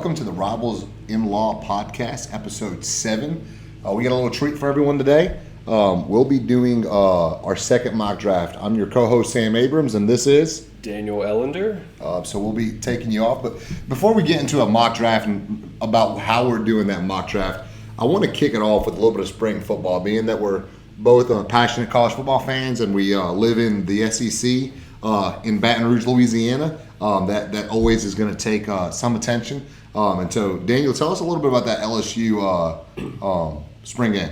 welcome to the Rivals In-Law Podcast, Episode 7. We got a little treat for everyone today. We'll be doing our second mock draft. I'm your co-host, Sam Abrams, and this is... Daniel Ellender. So we'll be taking you off. But before we get into a mock draft and about how we're doing that mock draft, I want to kick it off with a little bit of spring football, being that we're both passionate college football fans and we live in the SEC in Baton Rouge, Louisiana. That always is going to take some attention. And so, Daniel, tell us a little bit about that LSU spring game.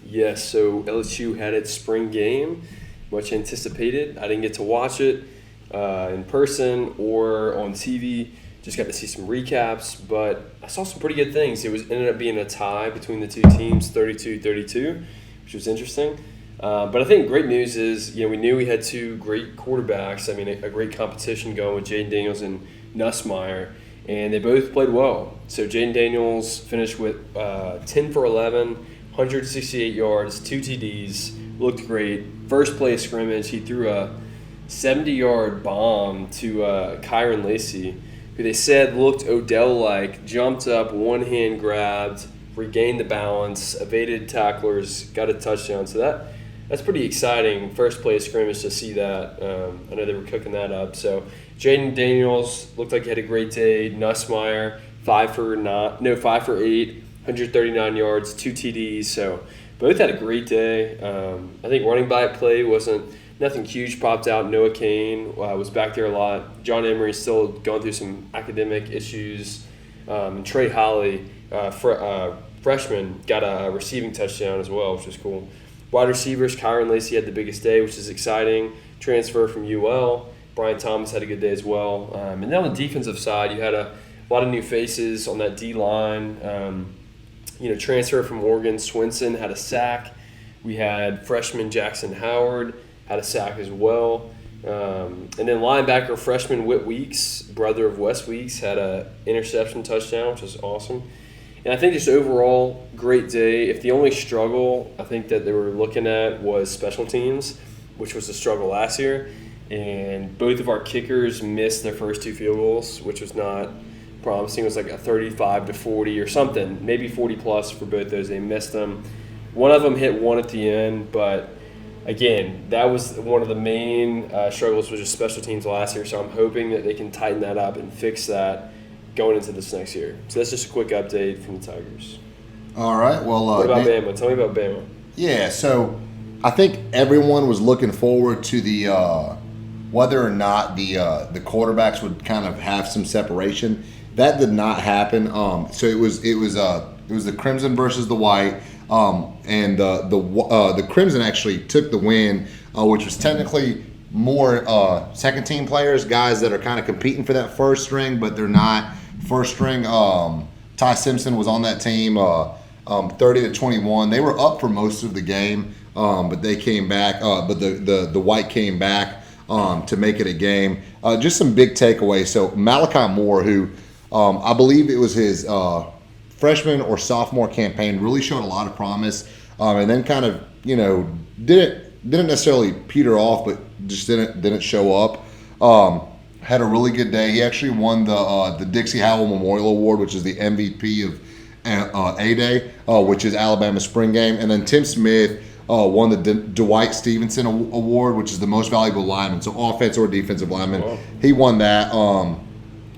Yes, so LSU had its spring game, much anticipated. I didn't get to watch it in person or on TV. Just got to see some recaps, but I saw some pretty good things. It ended up being a tie between the two teams, 32-32, which was interesting. But I think great news is, we knew we had two great quarterbacks. I mean, a great competition going with Jayden Daniels and Nussmeier, and they both played well. So Jayden Daniels finished with 10 for 11, 168 yards, 2 TDs, looked great. First play of scrimmage, he threw a 70-yard bomb to Kyron Lacy, who they said looked Odell-like, jumped up, one hand grabbed, regained the balance, evaded tacklers, got a touchdown. So that's pretty exciting. First play of scrimmage to see that. I know they were cooking that up. So Jayden Daniels looked like he had a great day. Nussmeier, 5 for 8, 139 yards, 2 TDs. So both had a great day. I think running back play wasn't nothing huge popped out. Noah Kane was back there a lot. John Emery still going through some academic issues. And Trey Holly, freshman, got a receiving touchdown as well, which was cool. Wide receivers, Kyron Lacy had the biggest day, which is exciting. Transfer from UL. Brian Thomas had a good day as well. And then on the defensive side, you had a lot of new faces on that D-line. Transfer from Oregon, Swinson had a sack. We had freshman Jackson Howard had a sack as well. And then linebacker freshman Whit Weeks, brother of Wes Weeks, had an interception touchdown, which was awesome. And I think just overall, great day. If the only struggle I think that they were looking at was special teams, which was a struggle last year, and both of our kickers missed their first 2 field goals, which was not promising. It was like a 35-40 or something, maybe 40-plus for both those. They missed them. One of them hit one at the end, but again, that was one of the main struggles was just special teams last year, so I'm hoping that they can tighten that up and fix that going into this next year. So that's just a quick update from the Tigers. All right. Well, what about Bama? Tell me about Bama. Yeah, so I think everyone was looking forward to the whether or not the quarterbacks would kind of have some separation. That did not happen. So it was the Crimson versus the White, and the Crimson actually took the win, which was technically more second team players, guys that are kind of competing for that first string, but they're not first string. Ty Simpson was on that team, 30-21. They were up for most of the game, but they came back. But the White came back to make it a game. Just some big takeaways. So Malachi Moore, who I believe it was his freshman or sophomore campaign, really showed a lot of promise, and then kind of didn't necessarily peter off, but just didn't show up. Had a really good day. He actually won the Dixie Howell Memorial Award, which is the MVP of A-Day, which is Alabama's spring game. And then Tim Smith won the Dwight Stevenson Award, which is the most valuable lineman, so offense or defensive lineman. Wow. He won that.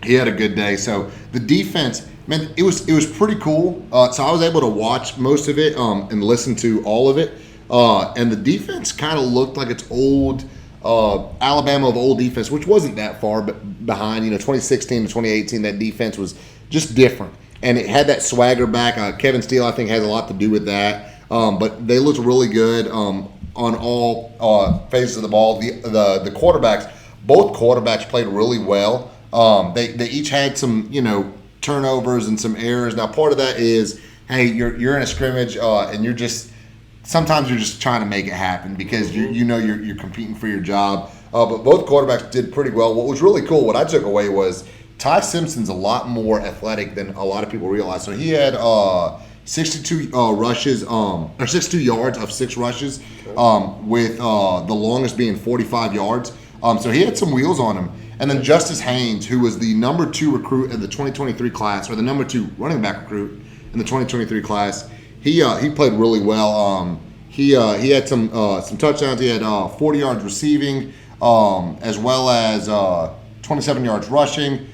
He had a good day. So the defense, man, it was pretty cool. So I was able to watch most of it and listen to all of it. And the defense kind of looked like its old Alabama of old defense, which wasn't that far behind. 2016 to 2018, that defense was just different. And it had that swagger back. Kevin Steele, I think, has a lot to do with that. But they looked really good on all phases of the ball. The quarterbacks, both quarterbacks played really well. They each had some, turnovers and some errors. Now, part of that is, hey, you're in a scrimmage and sometimes you're just trying to make it happen because you're competing for your job. But both quarterbacks did pretty well. What was really cool, what I took away was Ty Simpson's a lot more athletic than a lot of people realize. So he had 62 rushes, or 62 yards of 6 rushes, with the longest being 45 yards. So he had some wheels on him. And then Justice Haynes, who was the number 2 recruit in the 2023 class, or the number 2 running back recruit in the 2023 class, he played really well. He had some touchdowns. He had 40 yards receiving, as well as 27 yards rushing.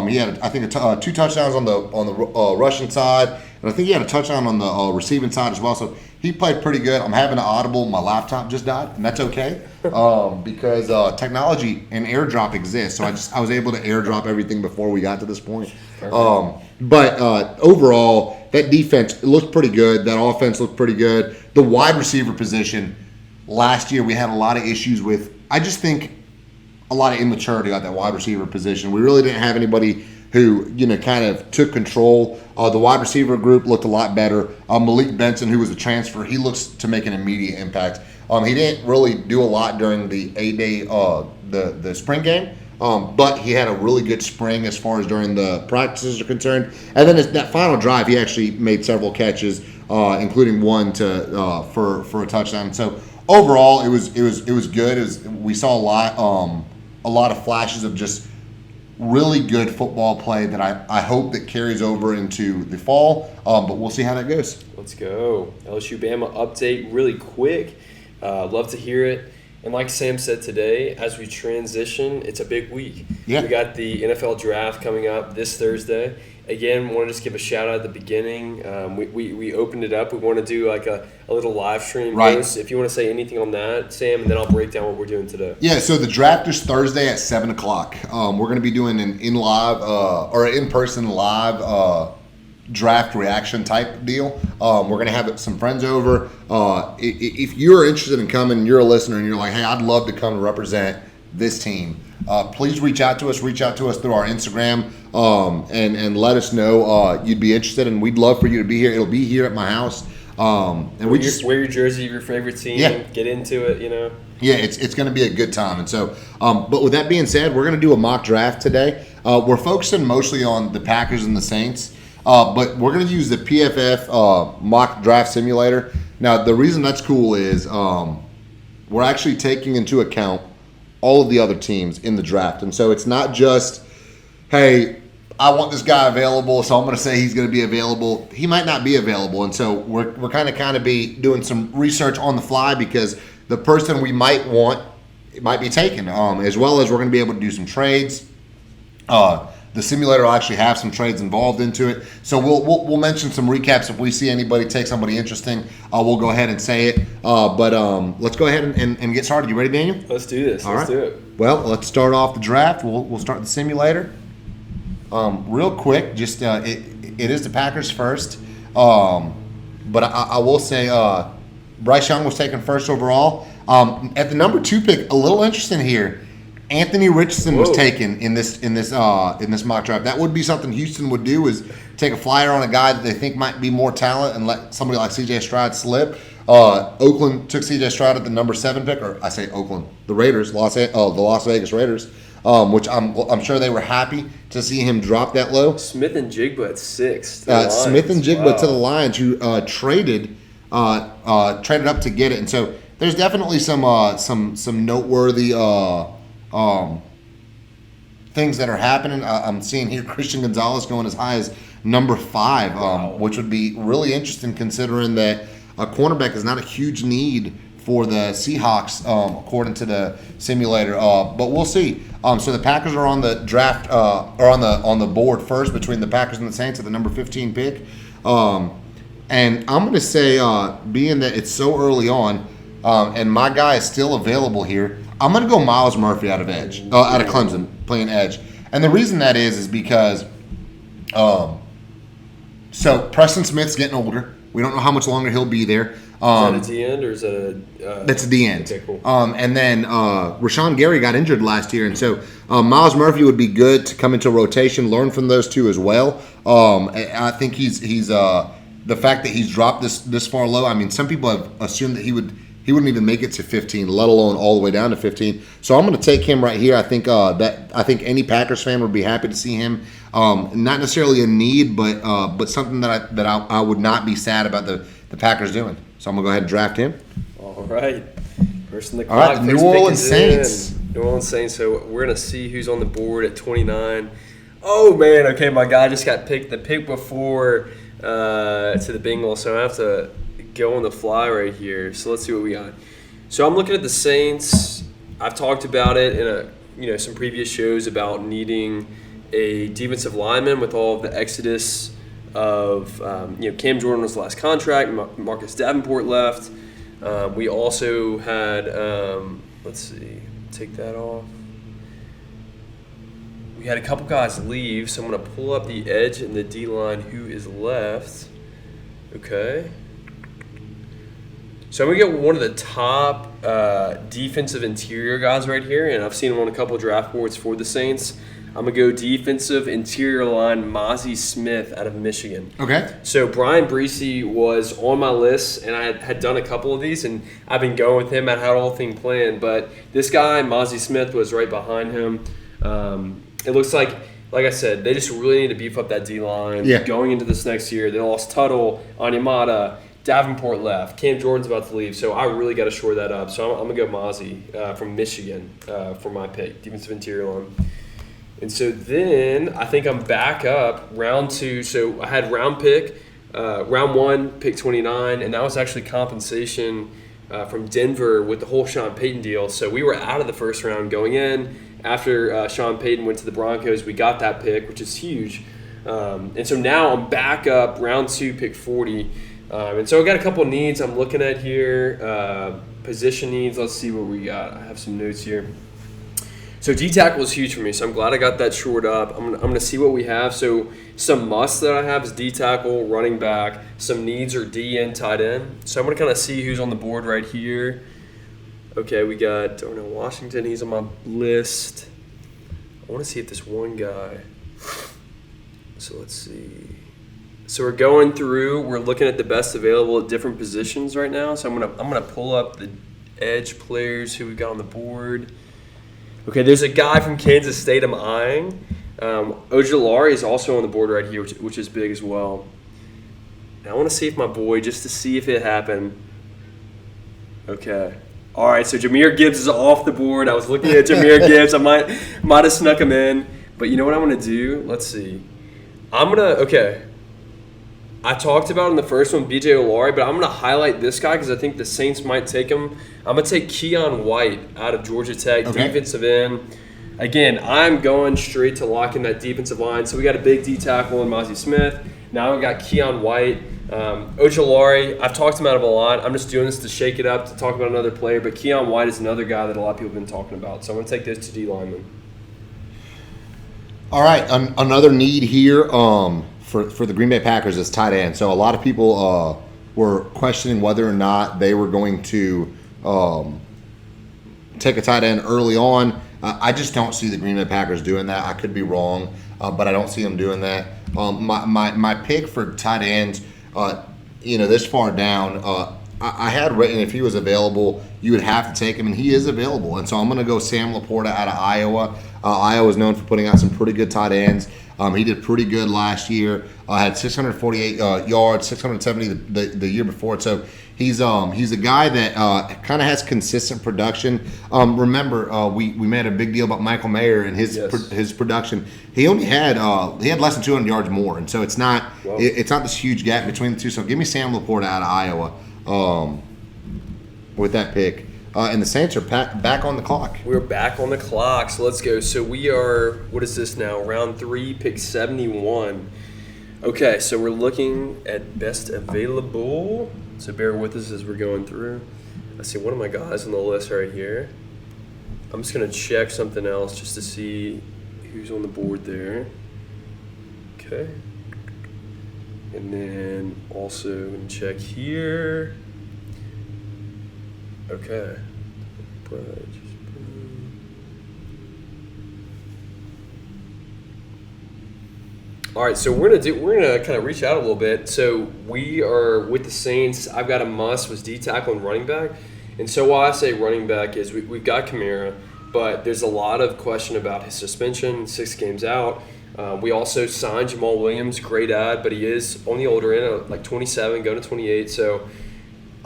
He had, I think, 2 touchdowns on the rushing side, and I think he had a touchdown on the receiving side as well. So he played pretty good. I'm having an audible. My laptop just died, and that's okay because technology and AirDrop exists. So I was able to AirDrop everything before we got to this point. But overall, that defense looked pretty good. That offense looked pretty good. The wide receiver position, last year we had a lot of issues with. I just think a lot of immaturity at that wide receiver position. We really didn't have anybody who, kind of took control. The wide receiver group looked a lot better. Malik Benson, who was a transfer, he looks to make an immediate impact. He didn't really do a lot during the 8-day the spring game, but he had a really good spring as far as during the practices are concerned. And then that final drive, he actually made several catches, including one for a touchdown. So overall, it was good. We saw a lot of flashes of just really good football play that I hope that carries over into the fall, but we'll see how that goes. Let's go. LSU Bama update really quick. Love to hear it. And like Sam said today, as we transition, it's a big week. Yeah. We got the NFL draft coming up this Thursday. Again, want to just give a shout out at the beginning. We opened it up. We want to do like a little live stream. Right. Post. If you want to say anything on that, Sam, and then I'll break down what we're doing today. Yeah, so the draft is Thursday at 7 o'clock. We're going to be doing an in-person live draft reaction type deal. We're going to have some friends over. If you're interested in coming, you're a listener, and you're like, hey, I'd love to come represent this team, please reach out to us through our Instagram, and let us know you'd be interested, and we'd love for you to be here. It'll be here at my house. And wear your jersey of your favorite team. Yeah. Get into it, Yeah, it's going to be a good time. And so, but with that being said, we're going to do a mock draft today. We're focusing mostly on the Packers and the Saints, but we're going to use the PFF mock draft simulator. Now, the reason that's cool is we're actually taking into account all of the other teams in the draft. And so it's not just, hey, I want this guy available, so I'm going to say he's going to be available. He might not be available. And so we're kind of be doing some research on the fly because the person we might want, it might be taken, as well as we're going to be able to do some trades. The simulator will actually have some trades involved into it. So we'll mention some recaps if we see anybody take somebody interesting. We'll go ahead and say it. But let's go ahead and get started. You ready, Daniel? Let's do this. Let's do it. Well, let's start off the draft. We'll start the simulator. Real quick, just it is the Packers first. But I will say Bryce Young was taken first overall. At the number 2 pick, a little interesting here. Anthony Richardson was taken in this mock draft. That would be something Houston would do, is take a flyer on a guy that they think might be more talent and let somebody like C.J. Stroud slip. Oakland took C.J. Stroud at the number 7 pick, or I say Oakland, the Raiders, the Las Vegas Raiders, which I'm sure they were happy to see him drop that low. Smith and Jigba at 6. Smith and Jigba to the Lions, who traded up to get it, and so there's definitely some noteworthy things that are happening. I'm seeing here Christian Gonzalez going as high as number 5, which would be really interesting considering that a cornerback is not a huge need for the Seahawks, according to the simulator. But we'll see. So the Packers are on the draft, or on the board first between the Packers and the Saints at the number 15 pick. And I'm going to say, being that it's so early on, and my guy is still available here, I'm going to go Myles Murphy out of Clemson, playing edge. And the reason that is because so Preston Smith's getting older. We don't know how much longer he'll be there. Is that at the end, or is that that's at the end. Okay, cool. And then Rashawn Gary got injured last year, and so Myles Murphy would be good to come into rotation, learn from those two as well. I think he's the fact that he's dropped this far low. I mean, some people have assumed that he wouldn't even make it to 15, let alone all the way down to 15. So I'm going to take him right here. I think any Packers fan would be happy to see him. Not necessarily a need, but something that I would not be sad about the Packers doing. So I'm going to go ahead and draft him. All right. First in the All right, clock. the First New pick Orleans is in. Saints. New Orleans Saints. So we're gonna see who's on the board at 29. Oh man, okay, my guy just got picked. The pick before to the Bengals, so I have to go on the fly right here. So let's see what we got. So I'm looking at the Saints. I've talked about it in some previous shows about needing a defensive lineman with all of the exodus of Cam Jordan was the last contract. Marcus Davenport left. We also had let's see, take that off. We had a couple guys leave, so I'm going to pull up the edge and the D-line who is left. Okay. So I'm going to get one of the top defensive interior guys right here, and I've seen him on a couple draft boards for the Saints. I'm going to go defensive interior line Mozzie Smith out of Michigan. Okay. So Brian Breesy was on my list, and I had done a couple of these, and I've been going with him. I had the whole thing planned, but this guy, Mozzie Smith, was right behind him. It looks like I said, they just really need to beef up that D-line going into this next year. They lost Tuttle, Onyemata, Davenport left, Cam Jordan's about to leave, so I really got to shore that up. So I'm going to go Mozzie from Michigan for my pick, defensive interior line. And so then I think I'm back up round 2. So I had round 1, pick 29, and that was actually compensation from Denver with the whole Sean Payton deal. So we were out of the first round going in. After Sean Payton went to the Broncos, we got that pick, which is huge. And so now I'm back up round 2, pick 40. And so I got a couple needs I'm looking at here. Position needs. Let's see what we got. I have some notes here. So D-tackle is huge for me, so I'm glad I got that shored up. I'm going to see what we have. So some musts that I have is D-tackle, running back. Some needs are D and tight end. So I'm going to kind of see who's on the board right here. Okay, we got Darnell Washington. He's on my list. I want to see if this one guy. So let's see. So we're going through. We're looking at the best available at different positions right now. So I'm gonna pull up the edge players who we got on the board. Okay, there's a guy from Kansas State I'm eyeing. Ojulari is also on the board right here, which is big as well. And I want to see if my boy, just to see if it happened. Okay. All right, so Jahmyr Gibbs is off the board. I was looking at Jahmyr Gibbs. I might have snuck him in. But you know what I'm going to do? Let's see. Okay. I talked about in the first one, B.J. Olari, but I'm going to highlight this guy because I think the Saints might take him. I'm going to take Keon White out of Georgia Tech, defensive end. Again, I'm going straight to lock in that defensive line. So we got a big D tackle in Mozzie Smith. Now we got Keon White. Ojulari, I've talked about him a lot. I'm just doing this to shake it up, to talk about another player. But Keon White is another guy that a lot of people have been talking about. So I'm going to take those 2 D linemen. All right, another need here for the Green Bay Packers is tight end. So a lot of people were questioning whether or not they were going to take a tight end early on. I just don't see the Green Bay Packers doing that. I could be wrong, but I don't see them doing that. My pick for tight ends, this far down, I had written if he was available, you would have to take him, and he is available. And so I'm going to go Sam Laporta out of Iowa. Iowa is known for putting out some pretty good tight ends. He did pretty good last year. Had 648 yards, 670 the year before. So he's a guy that kind of has consistent production. Remember, we made a big deal about Michael Mayer and his production. He only had less than 200 yards more, and so it's not this huge gap between the two. So give me Sam Laporta out of Iowa with that pick. And the Saints are back on the clock. We're back on the clock, so let's go. So we are, what is this now? Round 3, pick 71. Okay, so we're looking at best available. So bear with us as we're going through. I see one of my guys on the list right here. I'm just going to check something else just to see who's on the board there. Okay. And then also going to check here. Okay. All right, so we're gonna kind of reach out a little bit. So we are with the Saints. I've got a must was D tackle and running back, and so why I say running back is we've got Kamara, but there's a lot of question about his suspension, 6 games out. We also signed Jamal Williams, great ad, but he is on the older end, like 27, going to 28. So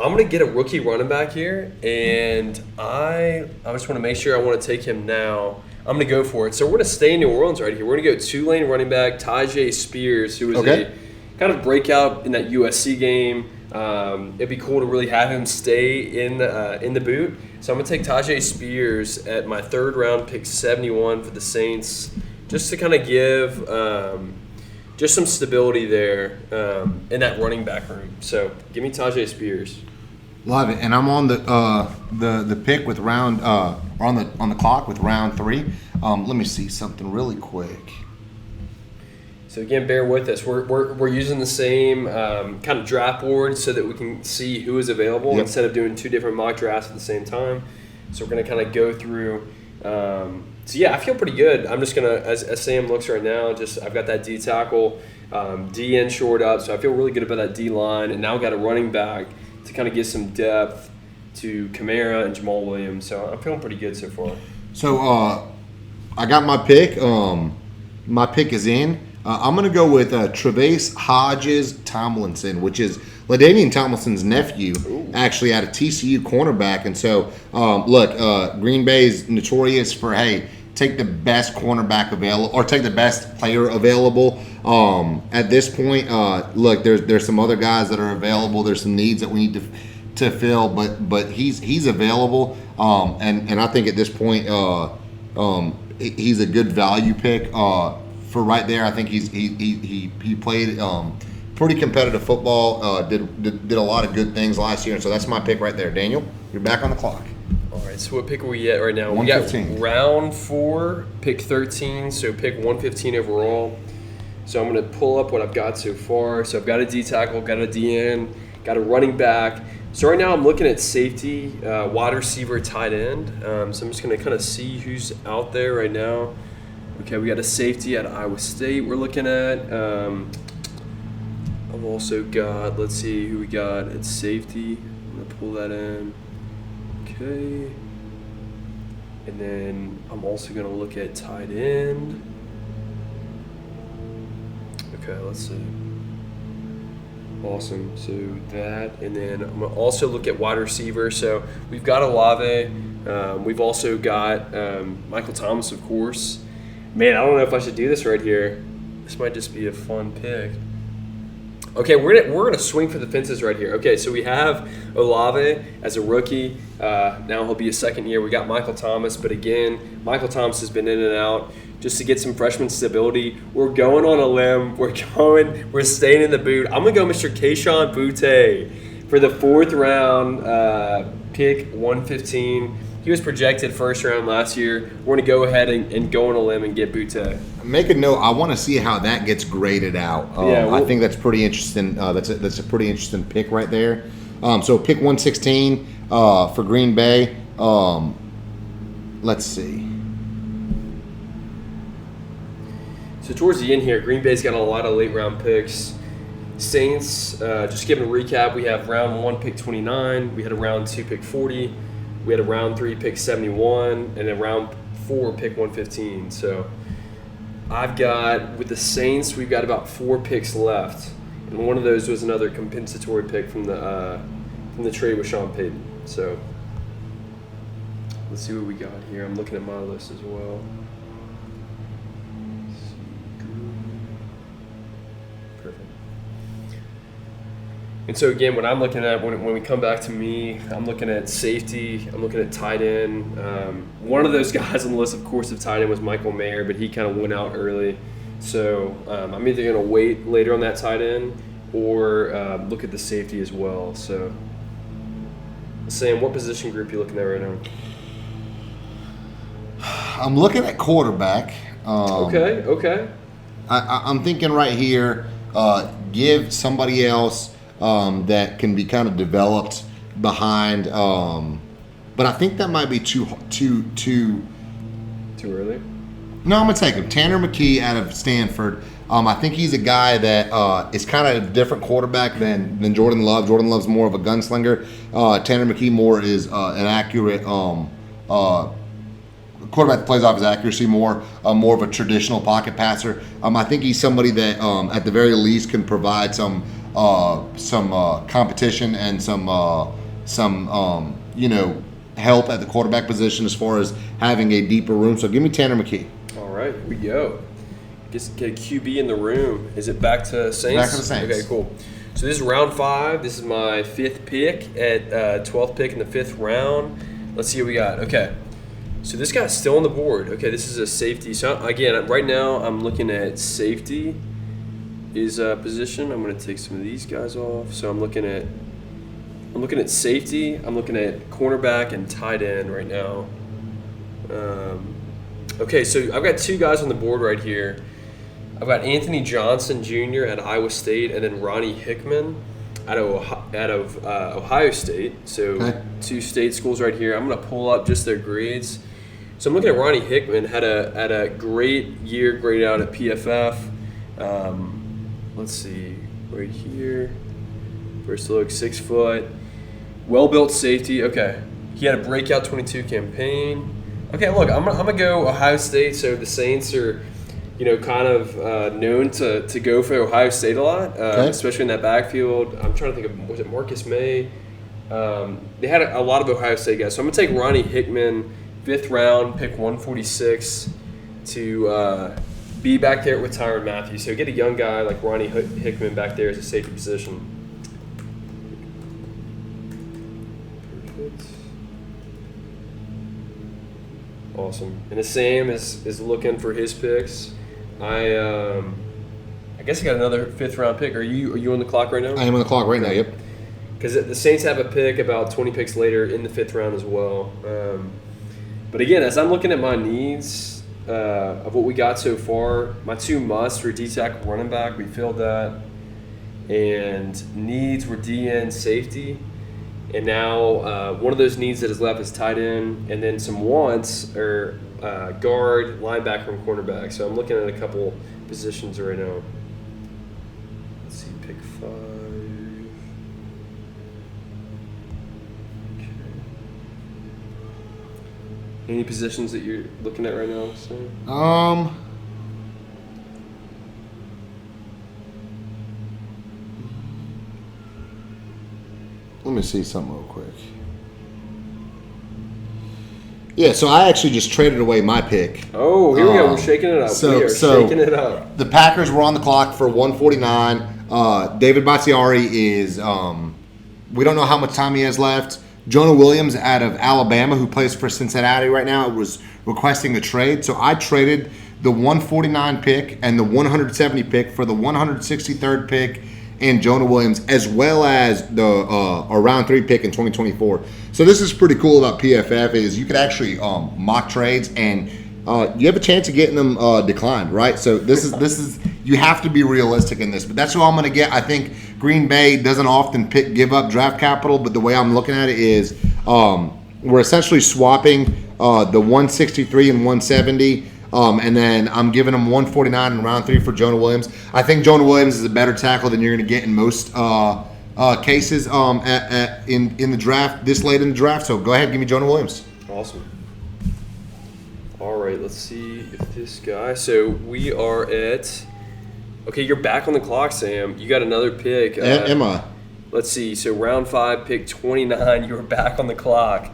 I'm gonna get a rookie running back here, and I just want to make sure I want to take him now. I'm gonna go for it. So we're gonna stay in New Orleans right here. We're gonna go Tulane running back Tyjae Spears, who was a kind of breakout in that USC game. It'd be cool to really have him stay in the boot. So I'm gonna take Tyjae Spears at my 3rd round, pick 71 for the Saints, just to kind of give just some stability there in that running back room. So give me Tyjae Spears. Love it, and I'm on the pick with round on the clock with round 3. Let me see something really quick. So again, bear with us. We're using the same kind of draft board so that we can see who is available instead of doing 2 different mock drafts at the same time. So we're gonna kind of go through. So yeah, I feel pretty good. I'm just gonna, as Sam looks right now, I've got that D tackle, D end shored up, so I feel really good about that D line, and now I've got a running back to kind of give some depth to Kamara and Jamal Williams. So I'm feeling pretty good so far. So I got my pick. My pick is in. I'm going to go with Tre'Vase Hodges Tomlinson, which is LaDainian Tomlinson's nephew, actually out of TCU cornerback. And so, look, Green Bay is notorious for, hey, take the best cornerback available or take the best player available. At this point, look, there's some other guys that are available. There's some needs that we need to fill, but he's available. And I think at this point, he's a good value pick. For right there, I think he played pretty competitive football. Did a lot of good things last year, and so that's my pick right there. Daniel, you're back on the clock. All right, so what pick are we at right now? 115. We got round 4, pick 13, so pick 115 overall. So I'm going to pull up what I've got so far. So I've got a D tackle, got a D end, got a running back. So right now I'm looking at safety, wide receiver, tight end. So I'm just going to kind of see who's out there right now. Okay, we got a safety at Iowa State we're looking at. I've also got, let's see who we got at safety. I'm going to pull that in. Okay. And then I'm also going to look at tight end. Okay, let's see. Awesome. So that, and then I'm going to also look at wide receiver. So we've got Olave. We've also got Michael Thomas, of course. Man, I don't know if I should do this right here. This might just be a fun pick. Okay, we're gonna swing for the fences right here. Okay, so we have Olave as a rookie. Now he'll be a second year. We got Michael Thomas, but again, Michael Thomas has been in and out just to get some freshman stability. We're going on a limb. We're staying in the boot. I'm gonna go Mr. Kayshon Boutte for the 4th round, pick 115. He was projected 1st round last year. We're going to go ahead and go on a limb and get Boutte. Make a note. I want to see how that gets graded out. I think that's pretty interesting. That's a pretty interesting pick right there. So pick 116 for Green Bay. Let's see. So towards the end here, Green Bay's got a lot of late round picks. Saints, just giving a recap, we have round 1 pick 29. We had a round 2 pick 40. We had a round 3 pick 71 and a round 4 pick 115. So I've got, with the Saints, we've got about 4 picks left, and one of those was another compensatory pick from the trade with Sean Payton. So let's see what we got here. I'm looking at my list as well. Perfect. And so again, what I'm looking at when we come back to me, I'm looking at safety, I'm looking at tight end. One of those guys on the list, of course, of tight end was Michael Mayer, but he kind of went out early. So I'm either going to wait later on that tight end or look at the safety as well. So Sam, what position group are you looking at right now? I'm looking at quarterback. Okay. I'm thinking right here, give somebody else that can be kind of developed behind. But I think that might be too early. No, I'm gonna take him. Tanner McKee out of Stanford. I think he's a guy that is kind of a different quarterback than Jordan Love. Jordan Love's more of a gunslinger. Tanner McKee more is an accurate quarterback that plays off his accuracy more of a traditional pocket passer. I think he's somebody that at the very least can provide some competition and help at the quarterback position as far as having a deeper room. So give me Tanner McKee. All right, here we go. Get a QB in the room. Is it back to Saints? Back to the Saints. Okay, cool. So this is round 5. This is my 5th pick at 12th pick in the 5th round. Let's see what we got. Okay. So this guy's still on the board. Okay, this is a safety. So again, right now I'm looking at safety is a position. I'm going to take some of these guys off. So I'm looking at safety. I'm looking at cornerback and tight end right now. Okay, so I've got 2 guys on the board right here. I've got Anthony Johnson Jr. at Iowa State, and then Ronnie Hickman out of Ohio State. So okay. 2 state schools right here. I'm going to pull up just their grades. So I'm looking at Ronnie Hickman, had a great year, graded out at PFF. Let's see, right here. First look, 6 foot, well-built safety. Okay, he had a breakout 22 campaign. Okay, look, I'm gonna go Ohio State. So the Saints are, kind of known to go for Ohio State a lot, especially in that backfield. I'm trying to think of, was it Marcus May? They had a lot of Ohio State guys. So I'm gonna take Ronnie Hickman, 5th round, pick 146 to be back there with Tyrann Mathieu. So get a young guy like Ronnie Hickman back there as a safety position. Perfect. Awesome. And the Sam is looking for his picks. I guess I got another 5th round pick. Are you on the clock right now? I am on the clock right now. Yep. Because the Saints have a pick about 20 picks later in the 5th round as well. But again, as I'm looking at my needs of what we got so far, my 2 musts were D-tackle, running back. We filled that. And needs were DN, safety. And now one of those needs that is left is tight end. And then some wants are guard, linebacker, and cornerback. So I'm looking at a couple positions right now. Let's see, pick 5. Any positions that you're looking at right now, Sam? Let me see something real quick. Yeah, so I actually just traded away my pick. Oh, here we go. We're shaking it up. We are shaking it up. The Packers were on the clock for 149. David Bakhtiari is, we don't know how much time he has left. Jonah Williams out of Alabama, who plays for Cincinnati right now, was requesting a trade. So I traded the 149 pick and the 170 pick for the 163rd pick and Jonah Williams, as well as the a round 3 pick in 2024. So this is pretty cool about PFF is you could actually mock trades and you have a chance of getting them declined, right? So this is you have to be realistic in this, but that's what I'm going to get. I think Green Bay doesn't often give up draft capital, but the way I'm looking at it is we're essentially swapping the 163 and 170. And then I'm giving him 149 in round 3 for Jonah Williams. I think Jonah Williams is a better tackle than you're going to get in most cases in the draft, this late in the draft. So go ahead, give me Jonah Williams. Awesome. All right, let's see if this guy. So we are at. Okay, you're back on the clock, Sam. You got another pick. Am I? Let's see. So round 5, pick 29. You're back on the clock.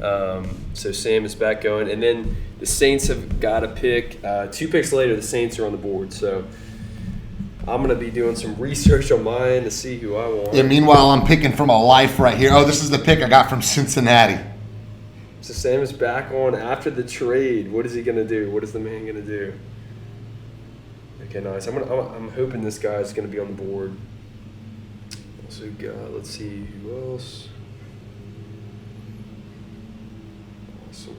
So Sam is back going, and then the Saints have got a pick. 2 picks later, the Saints are on the board. So I'm going to be doing some research on mine to see who I want. Yeah, meanwhile, I'm picking from a life right here. Oh, this is the pick I got from Cincinnati. So Sam is back on after the trade. What is he going to do? What is the man going to do? Okay, nice. I'm hoping this guy is going to be on the board. Also got, let's see, who else? Awesome.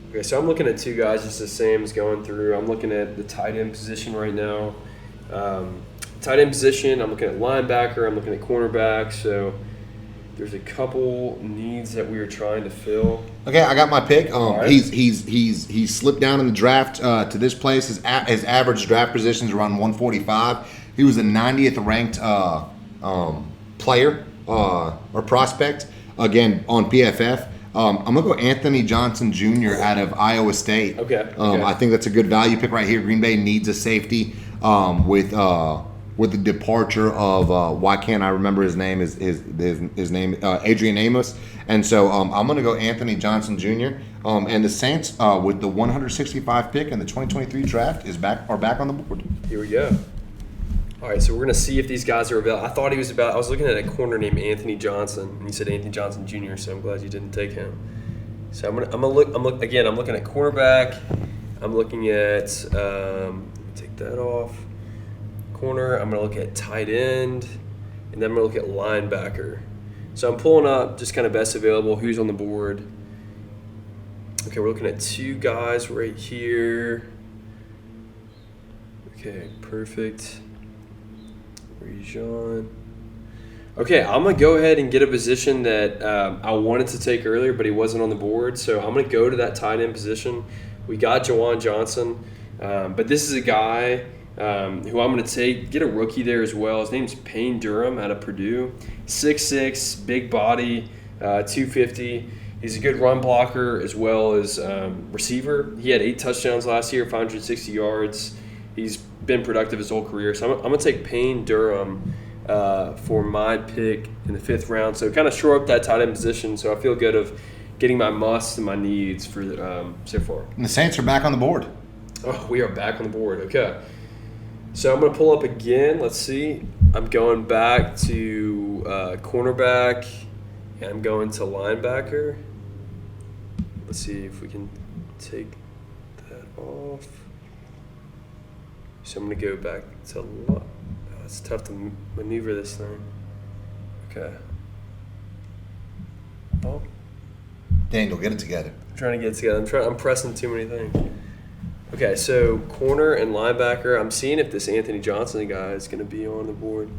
Okay, so I'm looking at 2 guys just as Sam's going through. I'm looking at the tight end position right now. Tight end position, I'm looking at linebacker, I'm looking at cornerback. So there's a couple needs that we are trying to fill. Okay, I got my pick. Right. He's slipped down in the draft to this place. His average draft position is around 145. He was a 90th ranked player or prospect, again, on PFF. I'm going to go Anthony Johnson Jr. out of Iowa State. Okay. I think that's a good value pick right here. Green Bay needs a safety with with the departure of why can't I remember his name? His name Adrian Amos, and so I'm going to go Anthony Johnson Jr. And the Saints with the 165 pick in the 2023 draft are back on the board. Here we go. All right, so we're going to see if these guys are available. I thought he was I was looking at a corner named Anthony Johnson, and he said Anthony Johnson Jr., so I'm glad you didn't take him. So I'm looking at cornerback. I'm looking at, let me take that off. Corner, I'm going to look at tight end, and then I'm going to look at linebacker. So I'm pulling up just kind of best available, who's on the board. Okay, we're looking at two guys right here. Okay, perfect. Rejon. Okay, I'm going to go ahead and get a position that I wanted to take earlier, but he wasn't on the board. So I'm going to go to that tight end position. We got Juwan Johnson, but this is a guy who I'm going to get a rookie there as well. His name's Payne Durham out of Purdue. 6'6", big body, 250. He's a good run blocker as well as receiver. He had 8 touchdowns last year, 560 yards. He's been productive his whole career. So I'm going to take Payne Durham for my pick in the 5th round. So kind of shore up that tight end position. So I feel good of getting my musts and my needs for so far. And the Saints are back on the board. Oh, we are back on the board. Okay. So I'm going to pull up again. Let's see. I'm going back to cornerback, and I'm going to linebacker. Let's see if we can take that off. So I'm going to go back to it's tough to maneuver this thing. Okay. Oh. Daniel, get it together. I'm trying to get it together. I'm pressing too many things. Okay, so corner and linebacker. I'm seeing if this Anthony Johnson guy is going to be on the board.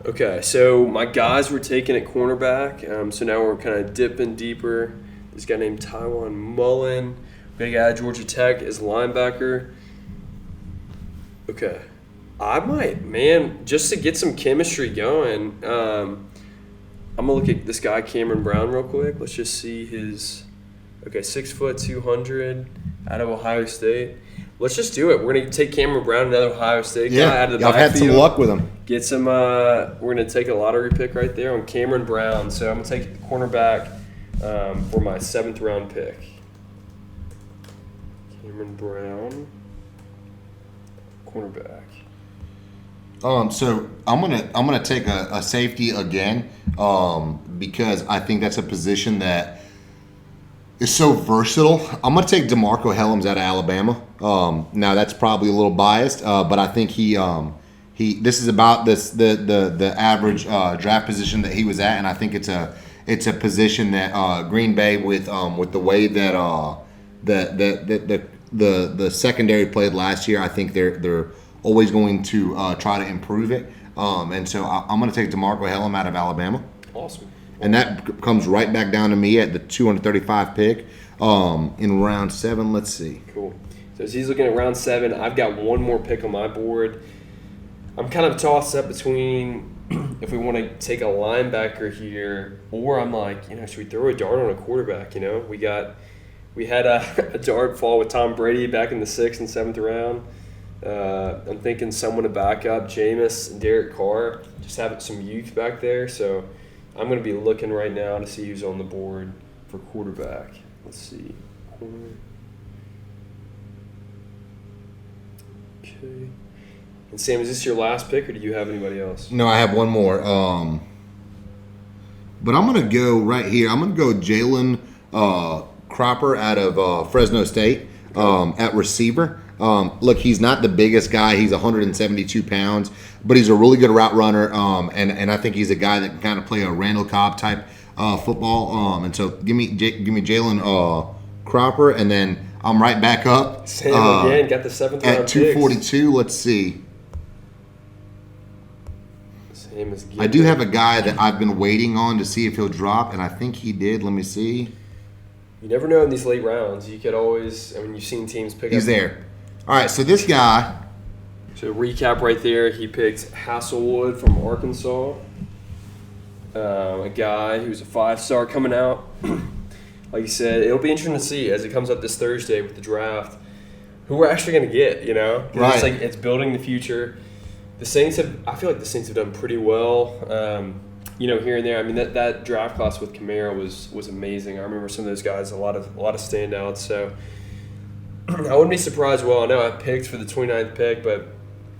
Okay, so my guys were taken at cornerback. So now we're kind of dipping deeper. This guy named Tywan Mullen. We got a guy at Georgia Tech as linebacker. Okay. I might, just to get some chemistry going, I'm going to look at this guy, Cameron Brown, real quick. Let's just see his, 6 foot, 200, out of Ohio State. Let's just do it. We're going to take Cameron Brown, another Ohio State guy, out of the backfield. I've had some luck with him. Get some, we're going to take a lottery pick right there on Cameron Brown. So I'm going to take the cornerback for my 7th round pick. Cameron Brown, cornerback. So I'm gonna take a safety again, because I think that's a position that is so versatile. I'm gonna take DeMarco Hellams out of Alabama. Now that's probably a little biased, but I think this is about the average draft position that he was at, and I think it's a position that Green Bay with the way that the secondary played last year, I think they're always going to try to improve it. And so I'm going to take DeMarco Hellum out of Alabama. Awesome. And that comes right back down to me at the 235 pick in round 7. Let's see. Cool. So as he's looking at round 7, I've got one more pick on my board. I'm kind of tossed up between if we want to take a linebacker here, or I'm like, should we throw a dart on a quarterback? We had a dart fall with Tom Brady back in the 6th and 7th round. I'm thinking someone to back up Jameis and Derek Carr, just having some youth back there. So I'm going to be looking right now to see who's on the board for quarterback. Let's see. Okay. And Sam, is this your last pick, or do you have anybody else? No, I have one more. But I'm going to go right here. I'm going to go Jalen Cropper out of Fresno State at receiver. Look, he's not the biggest guy. He's 172 pounds, but he's a really good route runner, and I think he's a guy that can kind of play a Randall Cobb type football. And so give me Jalen Cropper, and then I'm right back up. Sam again got the 7th round at 242. Picks. Let's see. Sam is. I do have a guy that I've been waiting on to see if he'll drop, and I think he did. Let me see. You never know in these late rounds. You could always. You've seen teams pick. He's there. All right, so this guy. So recap right there, he picked Hasselwood from Arkansas, a guy who's a 5-star coming out. Like you said, it'll be interesting to see as it comes up this Thursday with the draft who we're actually going to get. Right. It's building the future. the Saints I feel like the Saints have done pretty well. Here and there. I mean, that draft class with Kamara was amazing. I remember some of those guys, a lot of standouts. So I wouldn't be surprised. Well, I know I picked for the 29th pick, but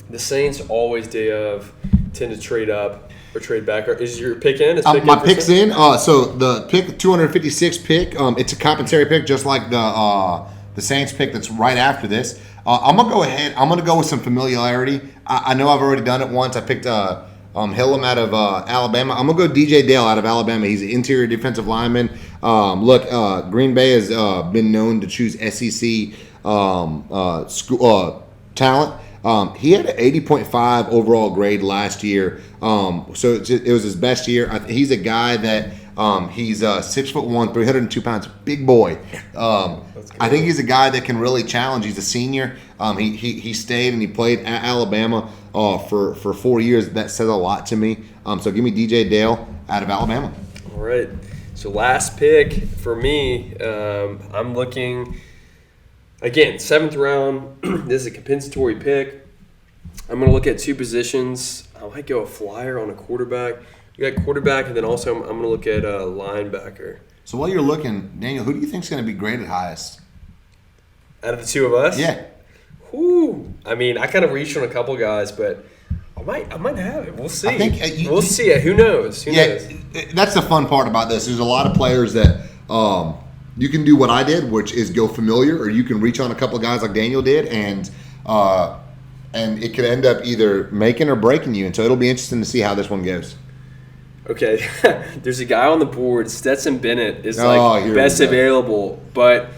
the Saints always day of tend to trade up or trade back. Is your pick in? My pick's in. So the pick 256 pick. It's a compensatory pick, just like the Saints pick that's right after this. I'm gonna go ahead. I'm gonna go with some familiarity. I know I've already done it once. I picked Hillam out of Alabama. I'm gonna go DJ Dale out of Alabama. He's an interior defensive lineman. Green Bay has been known to choose SEC talent. He had an 80.5 overall grade last year, so it was his best year. He's a guy that he's 6'1", 302 pounds, big boy. I think he's a guy that can really challenge. He's a senior. He stayed and he played at Alabama for 4 years. That says a lot to me. So give me DJ Dale out of Alabama. All right. So last pick for me, I'm looking. Again, 7th round. This is a compensatory pick. I'm going to look at two positions. I might go a flyer on a quarterback. You got quarterback, and then also I'm going to look at a linebacker. So while you're looking, Daniel, who do you think is going to be graded highest? Out of the two of us? Yeah. Whew. I mean, I kind of reached on a couple guys, but I might have it. We'll see. I think we'll see it. Who knows? Who knows? That's the fun part about this. There's a lot of players that you can do what I did, which is go familiar, or you can reach on a couple of guys like Daniel did, and it could end up either making or breaking you. And so it'll be interesting to see how this one goes. Okay, there's a guy on the board. Stetson Bennett is best available, but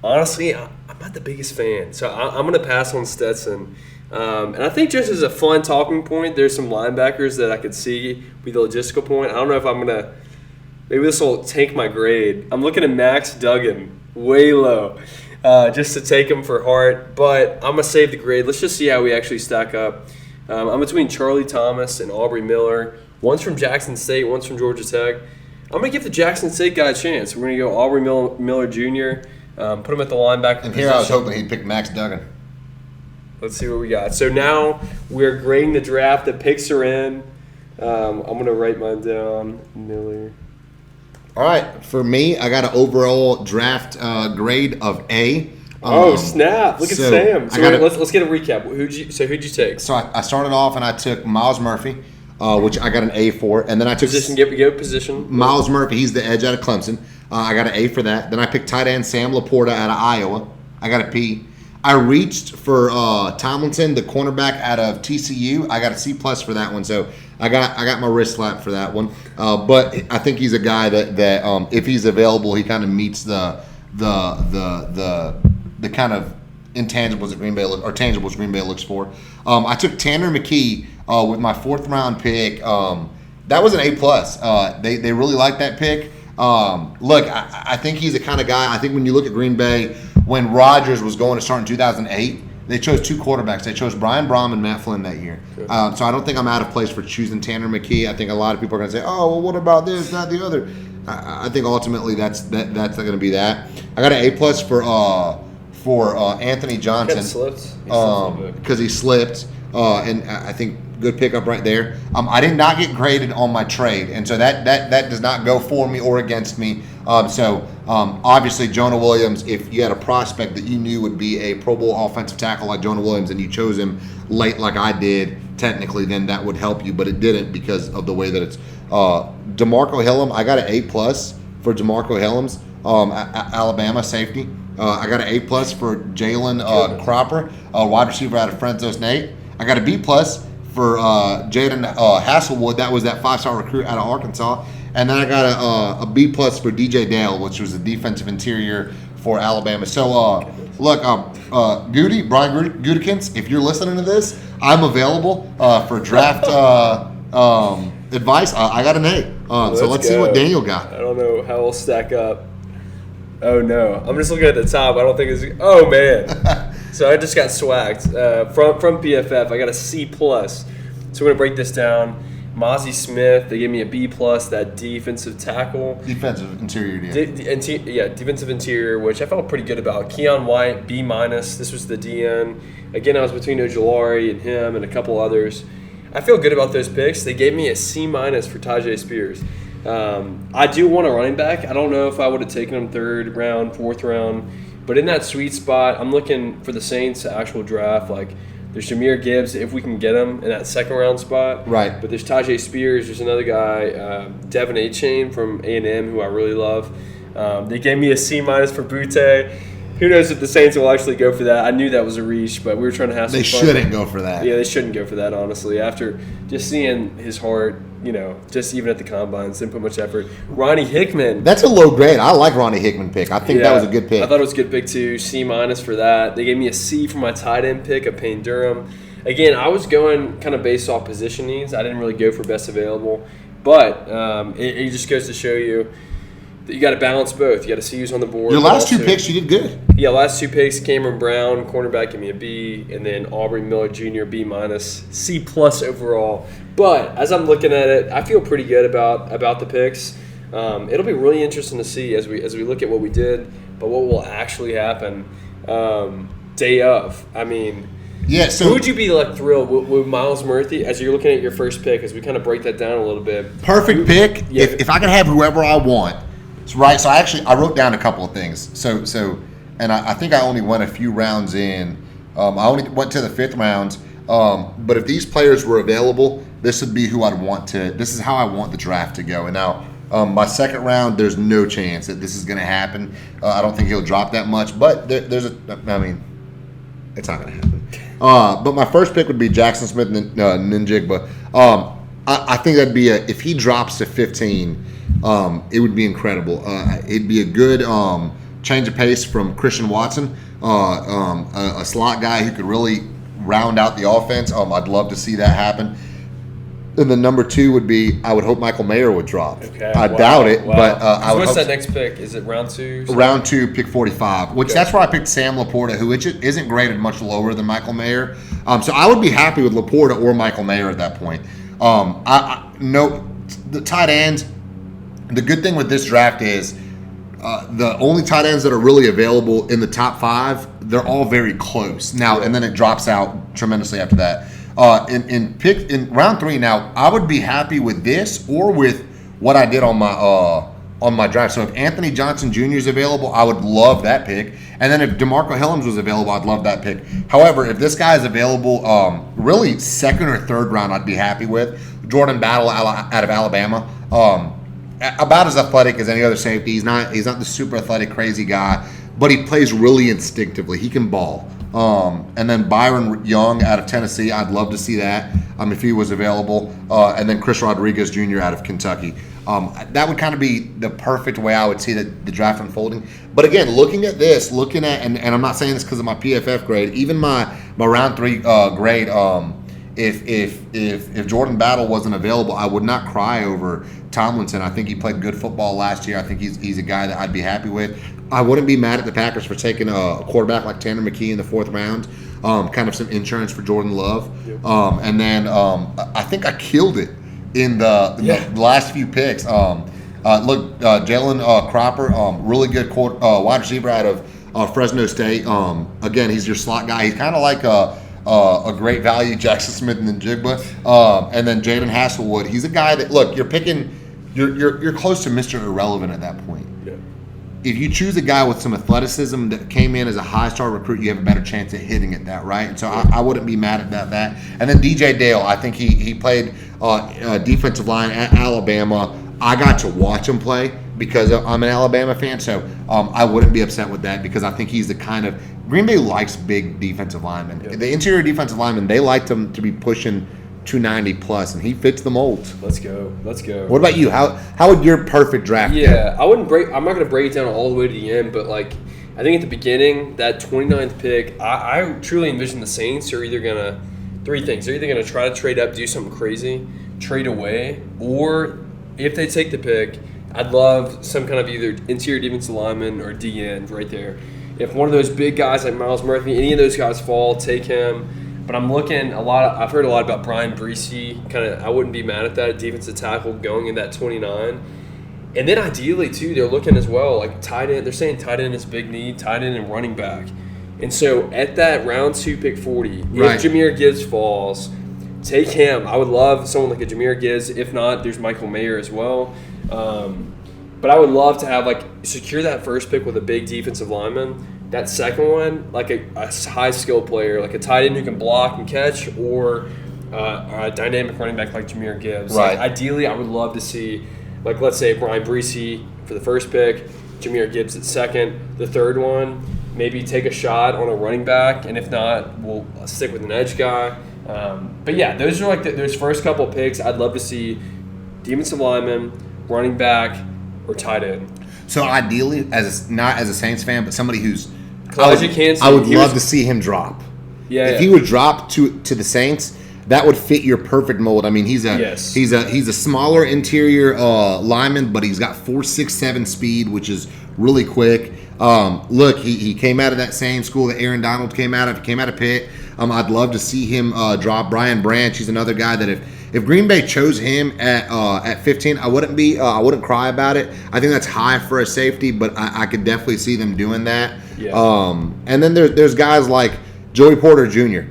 honestly, I'm not the biggest fan. So I'm going to pass on Stetson. And I think just as a fun talking point, there's some linebackers that I could see with the logistical point. I don't know if I'm going to – maybe this will tank my grade. I'm looking at Max Duggan, way low, just to take him for heart. But I'm going to save the grade. Let's just see how we actually stack up. I'm between Charlie Thomas and Aubrey Miller. One's from Jackson State, one's from Georgia Tech. I'm going to give the Jackson State guy a chance. We're going to go Aubrey Miller Jr., put him at the linebacker position. And here I was hoping he'd pick Max Duggan. Let's see what we got. So now we're grading the draft. The picks are in. I'm going to write mine down. Miller. All right. For me, I got an overall draft grade of A. Snap. Look at Sam. So let's get a recap. Who'd you take? So I started off and I took Miles Murphy, which I got an A for. And then I took position. Give position. Miles Murphy. He's the edge out of Clemson. I got an A for that. Then I picked tight end Sam Laporta out of Iowa. I got a P. I reached for Tomlinson, the cornerback out of TCU. I got a C+ for that one. So I got my wrist slapped for that one. But I think he's a guy that if he's available, he kind of meets the kind of intangibles that Green Bay or tangibles Green Bay looks for. I took Tanner McKee with my 4th round pick. That was an A+. They really like that pick. Look, I think he's the kind of guy. I think when you look at Green Bay, when Rodgers was going to start in 2008, they chose 2 quarterbacks. They chose Brian Brom and Matt Flynn that year. So I don't think I'm out of place for choosing Tanner McKee. I think a lot of people are going to say, "Oh, well, what about this, not the other?" I think ultimately that's going to be that. I got an A+ for Anthony Johnson because he slipped, and I think good pickup right there. I did not get graded on my trade, and so that does not go for me or against me. Obviously, Jonah Williams, if you had a prospect that you knew would be a Pro Bowl offensive tackle like Jonah Williams and you chose him late like I did, technically, then that would help you, but it didn't because of the way that it's. DeMarco Hillam, I got an A+ for DeMarco Hillams, Alabama safety. I got an A+ for Jalen Cropper, wide receiver out of Fresno State. I got a B+ for Jaden Hasselwood. That was that 5-star recruit out of Arkansas. And then I got a B+ for DJ Dale, which was a defensive interior for Alabama. So, look, Brian Gutekunst, if you're listening to this, I'm available for draft advice. I got an A. So let's see what Daniel got. I don't know how we'll stack up. Oh, no. I'm just looking at the top. I don't think it's – oh, man. So I just got swagged from PFF. I got a C+. So we're going to break this down. Mozzie Smith, they gave me a B+, that defensive tackle. Defensive interior, defensive interior, which I felt pretty good about. Keon White, B-. This was the DN. Again, I was between Ojulari and him and a couple others. I feel good about those picks. They gave me a C- for Tyjae Spears. I do want a running back. I don't know if I would have taken him third round, fourth round, but in that sweet spot, I'm looking for the Saints to actual draft. Like, there's Jahmyr Gibbs if we can get him in that second round spot. Right. But there's Tyjae Spears. There's another guy, Devin A-Chain from A&M, who I really love. They gave me a C- for Butte. Who knows if the Saints will actually go for that? I knew that was a reach, but we were trying to have some They fun. shouldn't go for that. Yeah, they shouldn't go for that, honestly. After just seeing his heart, just even at the combines, didn't put much effort. Ronnie Hickman. That's a low grade. I like Ronnie Hickman pick. I think that was a good pick. I thought it was a good pick, too. C- for that. They gave me a C for my tight end pick of Payne Durham. Again, I was going kind of based off position needs. I didn't really go for best available. But it just goes to show you that you got to balance both. You got to see who's on the board. Your last two picks, you did good. Yeah, last two picks, Cameron Brown, cornerback, give me a B, and then Aubrey Miller Jr., B-, C+ overall. But as I'm looking at it, I feel pretty good about the picks. It'll be really interesting to see as we look at what we did, but what will actually happen day of. I mean, yeah. So who would you be thrilled with Miles Murphy as you're looking at your first pick? As we kind of break that down a little bit. Perfect pick. Yeah. If I could have whoever I want. Right, so I wrote down a couple of things. And I think I only went a few rounds in. I only went to the fifth round. But if these players were available, this would be who I'd want to. This is how I want the draft to go. And now, my second round, there's no chance that this is going to happen. I don't think he'll drop that much. But it's not going to happen. But my first pick would be Jackson Smith Ninjigba. I think that'd be if he drops to 15. It would be incredible. It'd be a good change of pace from Christian Watson, a slot guy who could really round out the offense. I'd love to see that happen. And then number 2 would be I would hope Michael Mayer would drop. Okay, I doubt it, but I would what's hope that next pick? Is it round 2? Round 2, pick 45, which that's where I picked Sam Laporta, who isn't graded much lower than Michael Mayer. So I would be happy with Laporta or Michael Mayer at that point. I know the tight ends. The good thing with this draft is the only tight ends that are really available in the top 5, they're all very close now, and then it drops out tremendously after that. In round 3 now, I would be happy with this or with what I did on my draft. So if Anthony Johnson Jr. is available, I would love that pick. And then if DeMarco Hellams was available, I'd love that pick. However, if this guy is available, really second or third round, I'd be happy with. Jordan Battle out of Alabama. About as athletic as any other safety. He's not the super athletic, crazy guy, but he plays really instinctively. He can ball. And then Byron Young out of Tennessee, I'd love to see that if he was available. And then Chris Rodriguez Jr. out of Kentucky. That would kind of be the perfect way I would see the draft unfolding. But again, looking at and I'm not saying this because of my PFF grade, even my round 3 grade. If Jordan Battle wasn't available, I would not cry over Tomlinson. I think he played good football last year. I think he's a guy that I'd be happy with. I wouldn't be mad at the Packers for taking a quarterback like Tanner McKee in the 4th round. Kind of some insurance for Jordan Love. Yep. And then I think I killed it in the last few picks. Jalen Cropper, really good wide receiver out of Fresno State. Again, he's your slot guy. He's kind of like a great value, Jackson Smith and Jigba. And then Jaden Hasselwood. He's a guy that, look, you're picking, you're close to Mr. Irrelevant at that point. Yeah. If you choose a guy with some athleticism that came in as a high-star recruit, you have a better chance at hitting at that, right? And so I wouldn't be mad at that. And then DJ Dale, I think he played defensive line at Alabama. I got to watch him play because I'm an Alabama fan, so I wouldn't be upset with that because I think he's the kind of – Green Bay likes big defensive linemen. Yeah. The interior defensive linemen, they like them to be pushing 290 plus, and he fits the mold. Let's go. What about you? How would your perfect draft go? I'm not going to break it down all the way to the end, but I think at the beginning, that 29th pick, I truly envision the Saints are either going to – 3 things. They're either going to try to trade up, do something crazy, trade away, or if they take the pick, I'd love some kind of either interior defensive lineman or DN right there. If one of those big guys like Miles Murphy, any of those guys fall, take him. But I'm looking I've heard a lot about Brian Bresee. I wouldn't be mad at that defensive tackle going in that 29. And then ideally too, they're looking as well like tight end. They're saying tight end is big need, tight end and running back. And so at that round 2 pick 40, right. If Jahmyr Gibbs falls, take him. I would love someone like a Jahmyr Gibbs. If not, there's Michael Mayer as well. But I would love to have secure that first pick with a big defensive lineman. That second one, like a high skill player, like a tight end who can block and catch, or a dynamic running back like Jahmyr Gibbs. Right. Ideally, I would love to see, let's say Brian Bresee for the first pick, Jahmyr Gibbs at second. The third one, maybe take a shot on a running back, and if not, we'll stick with an edge guy. But yeah, those are those first couple picks. I'd love to see defensive lineman, running back, or tight end. So ideally, not as a Saints fan, but somebody who's Kalijah Kancey, I would love to see him drop. Yeah, if he would drop to the Saints, that would fit your perfect mold. I mean, he's a smaller interior lineman, but he's got 4.67 speed, which is really quick. Look, he came out of that same school that Aaron Donald came out of. He came out of Pitt. I'd love to see him drop. Brian Branch, he's another guy that if Green Bay chose him at 15, I wouldn't cry about it. I think that's high for a safety, but I could definitely see them doing that. Yeah. And then there's guys like Joey Porter Jr.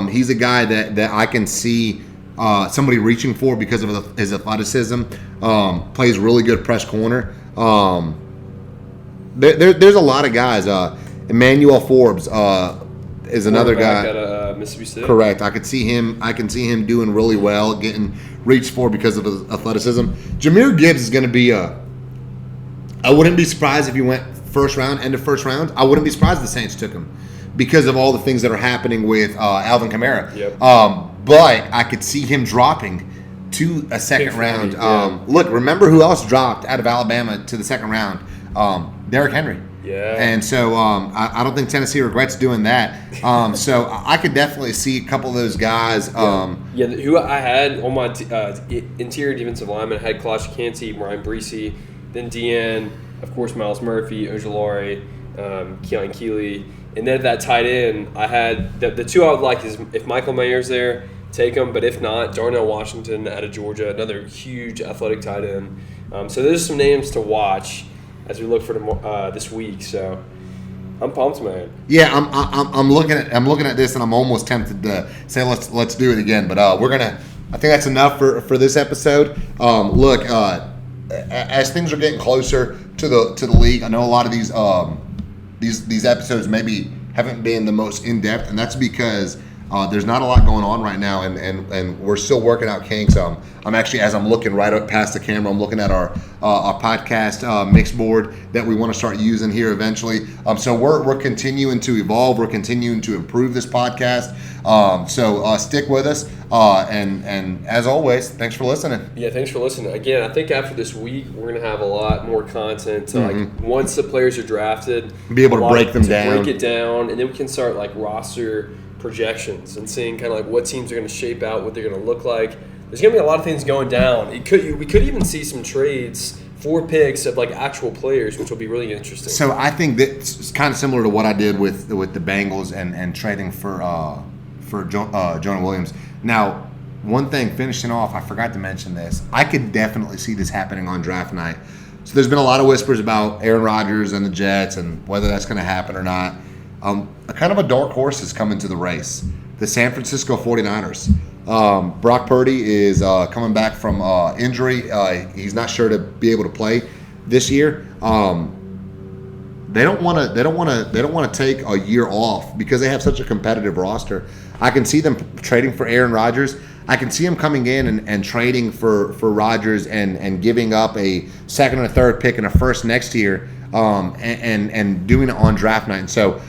He's a guy that I can see somebody reaching for because of his athleticism. Plays really good press corner. There's a lot of guys. Emmanuel Forbes is another guy. Out of Mississippi State. Correct. I can see him doing really well, getting reached for because of his athleticism. Jahmyr Gibbs is going to be I wouldn't be surprised if he went end of first round. I wouldn't be surprised if the Saints took him because of all the things that are happening with Alvin Kamara. Yep. But I could see him dropping to a second round. Look, remember who else dropped out of Alabama to the second round? Derrick Henry. Yeah. And so I don't think Tennessee regrets doing that. So I could definitely see a couple of those guys. Who I had on my interior defensive lineman, I had Kalijah Kancey, Brian Bresee, then DN, of course, Myles Murphy, Ojulari, Keon Keeley. And then at that tight end, I had the two I would like is if Michael Mayer's there, take him. But if not, Darnell Washington out of Georgia, another huge athletic tight end. So there's some names to watch as we look for this week. So I'm pumped, man. Yeah, I'm looking at this, and I'm almost tempted to say let's do it again. But I think that's enough for this episode. Look, as things are getting closer to the league, I know a lot of these episodes maybe haven't been the most in depth, and that's because there's not a lot going on right now, and we're still working out kinks. I'm actually, as I'm looking right up past the camera, I'm looking at our podcast mix board that we want to start using here eventually. So we're continuing to evolve. We're continuing to improve this podcast. So stick with us. And as always, thanks for listening. Yeah, thanks for listening. Again, I think after this week, we're going to have a lot more content to, once the players are drafted, be able to break them down. Break it down, and then we can start roster projections and seeing kind of what teams are going to shape out, what they're going to look like. There's going to be a lot of things going down. We could even see some trades for picks of actual players, which will be really interesting. So I think that's kind of similar to what I did with the Bengals and trading for Jonah Williams. Now, one thing finishing off, I forgot to mention this. I could definitely see this happening on draft night. So there's been a lot of whispers about Aaron Rodgers and the Jets and whether that's going to happen or not. A kind of a dark horse is coming to the race. The San Francisco 49ers. Brock Purdy is coming back from injury. He's not sure to be able to play this year. They don't want to take a year off because they have such a competitive roster. I can see them trading for Aaron Rodgers. I can see him coming in and trading for Rodgers and giving up a second and a third pick and a first next year, and doing it on draft night. And so,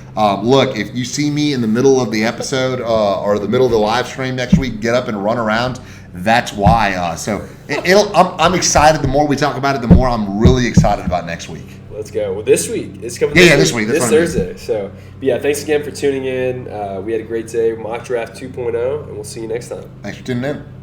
look, if you see me in the middle of the episode or the middle of the live stream next week, get up and run around. That's why. I'm excited. The more we talk about it, the more I'm really excited about next week. Let's go. Well, this week. It's coming this week. This Thursday. So, yeah, thanks again for tuning in. We had a great day. Mock Draft 2.0, and we'll see you next time. Thanks for tuning in.